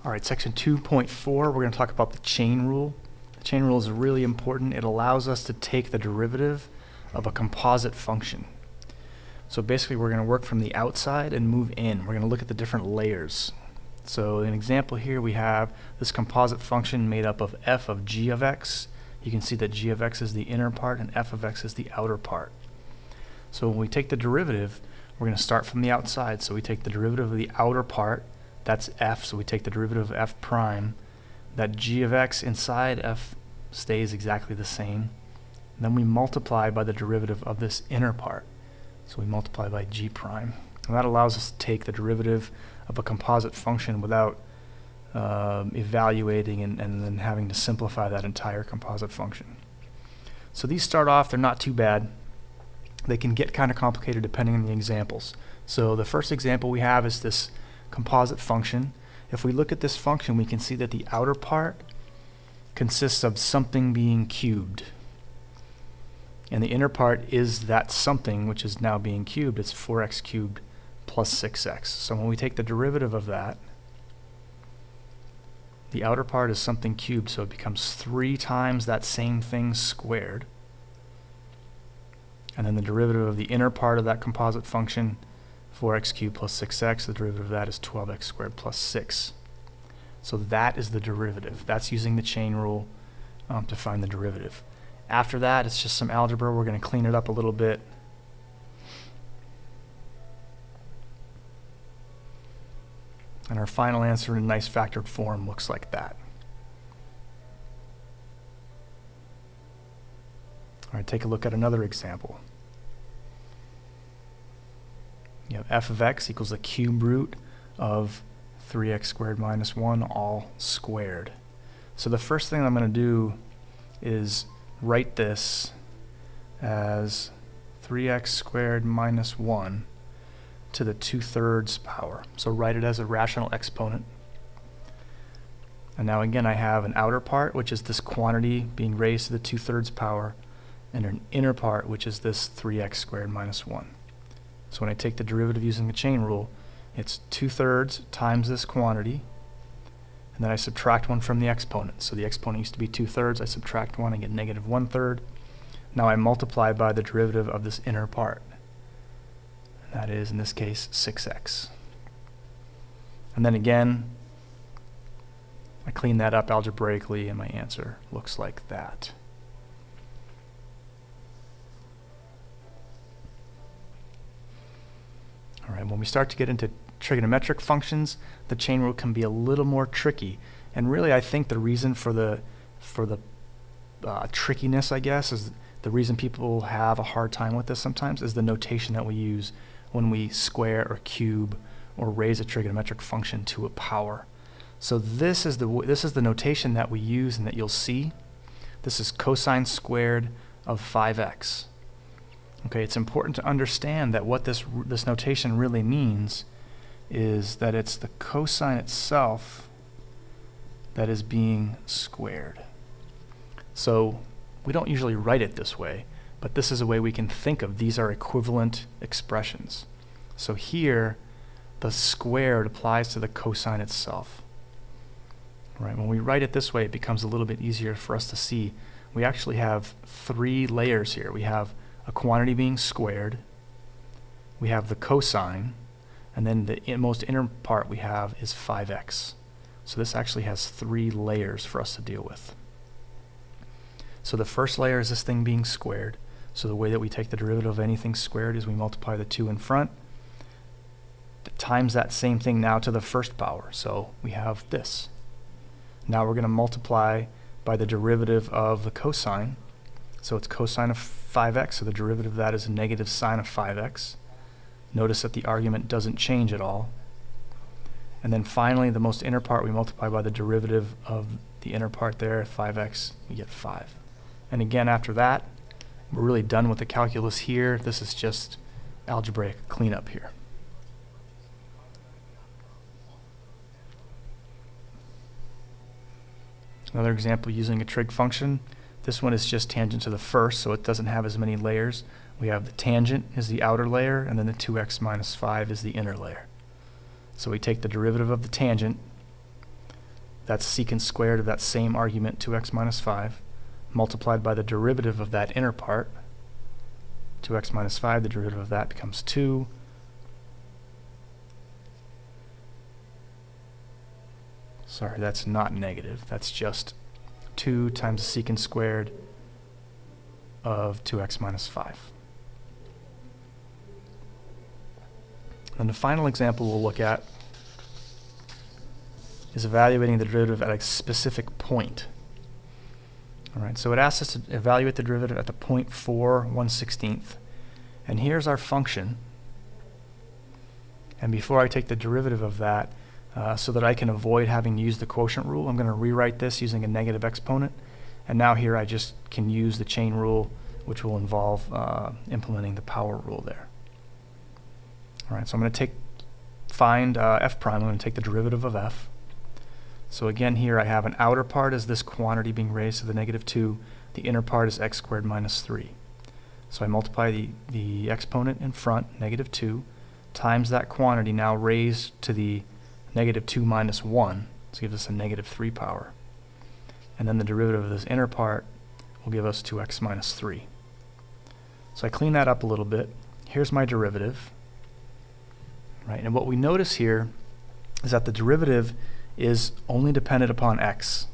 Alright, section 2.4, we're going to talk about the chain rule. The chain rule is really important. It allows us to take the derivative of a composite function. So basically we're going to work from the outside and move in. We're going to look at the different layers. So an example here, we have this composite function made up of f of g of x. You can see that g of x is the inner part and f of x is the outer part. So when we take the derivative, we're going to start from the outside. So we take the derivative of the outer part, that's f, so we take the derivative of f prime. That g of x inside f stays exactly the same. And then we multiply by the derivative of this inner part. So we multiply by g prime. And that allows us to take the derivative of a composite function without evaluating and then having to simplify that entire composite function. So these start off, they're not too bad. They can get kind of complicated depending on the examples. So the first example we have is this composite function. If we look at this function, we can see that the outer part consists of something being cubed. And the inner part is that something which is now being cubed. It's 4x cubed plus 6x. So when we take the derivative of that, the outer part is something cubed, so it becomes 3 times that same thing squared. And then the derivative of the inner part of that composite function, 4x cubed plus 6x, the derivative of that is 12x squared plus 6. So that is the derivative. That's using the chain rule to find the derivative. After that, it's just some algebra. We're going to clean it up a little bit. And our final answer in a nice factored form looks like that. All right, take a look at another example. You have f of x equals the cube root of 3x squared minus 1 all squared. So the first thing I'm going to do is write this as 3x squared minus 1 to the 2/3 power. So write it as a rational exponent. And now again I have an outer part, which is this quantity being raised to the 2/3 power, and an inner part, which is this 3x squared minus 1. So when I take the derivative using the chain rule, it's 2/3 times this quantity, and then I subtract 1 from the exponent. So the exponent used to be 2/3, I subtract 1, I get negative 1/3. Now I multiply by the derivative of this inner part. And that is, in this case, 6x. And then again, I clean that up algebraically, and my answer looks like that. Alright, when we start to get into trigonometric functions, the chain rule can be a little more tricky. And really, I think the reason for the trickiness, I guess, is the reason people have a hard time with this sometimes is the notation that we use when we square or cube or raise a trigonometric function to a power. So this is the notation that we use and that you'll see. This is cosine squared of 5x. Okay, it's important to understand that what this notation really means is that it's the cosine itself that is being squared. So we don't usually write it this way, but this is a way we can think of these are equivalent expressions. So here the squared applies to the cosine itself. Right, when we write it this way, it becomes a little bit easier for us to see. We actually have 3 layers here. We have a quantity being squared, we have the cosine, and then the most inner part we have is 5x. So this actually has 3 layers for us to deal with. So the first layer is this thing being squared. So the way that we take the derivative of anything squared is we multiply the 2 in front times that same thing now to the first power. So we have this. Now we're going to multiply by the derivative of the cosine. So it's cosine of 5x, so the derivative of that is a negative sine of 5x. Notice that the argument doesn't change at all. And then finally, the most inner part, we multiply by the derivative of the inner part there, 5x, we get 5. And again, after that, we're really done with the calculus here. This is just algebraic cleanup here. Another example using a trig function. This one is just tangent to the first, so it doesn't have as many layers. We have the tangent is the outer layer, and then the 2x minus 5 is the inner layer. So we take the derivative of the tangent, that's secant squared of that same argument, 2x minus 5, multiplied by the derivative of that inner part, 2x minus 5, the derivative of that becomes 2. Sorry, that's not negative. That's just 2 times the secant squared of 2x minus 5. And the final example we'll look at is evaluating the derivative at a specific point. All right, so it asks us to evaluate the derivative at the point 4 1/16. And here's our function. And before I take the derivative of that, so that I can avoid having to use the quotient rule, I'm going to rewrite this using a negative exponent. And now here I just can use the chain rule, which will involve implementing the power rule there. All right, so I'm going to find f prime. I'm going to take the derivative of f. So again, here I have an outer part as this quantity being raised to the negative 2. The inner part is x squared minus 3. So I multiply the exponent in front, negative 2, times that quantity now raised to the negative 2 minus 1. So gives us a negative 3 power. And then the derivative of this inner part will give us 2x minus 3. So I clean that up a little bit. Here's my derivative. Right, and what we notice here is that the derivative is only dependent upon x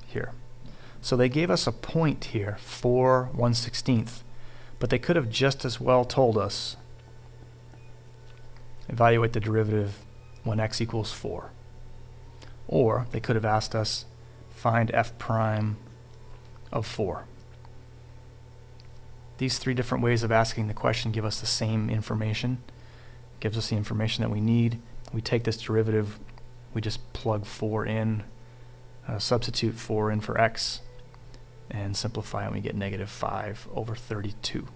here. So they gave us a point here, 4 1/16, but they could have just as well told us evaluate the derivative when x equals 4. Or they could have asked us find f prime of 4. These three different ways of asking the question give us the same information, gives us the information that we need. We take this derivative, we just plug 4 in, substitute 4 in for x, and simplify, and we get negative 5 over 32.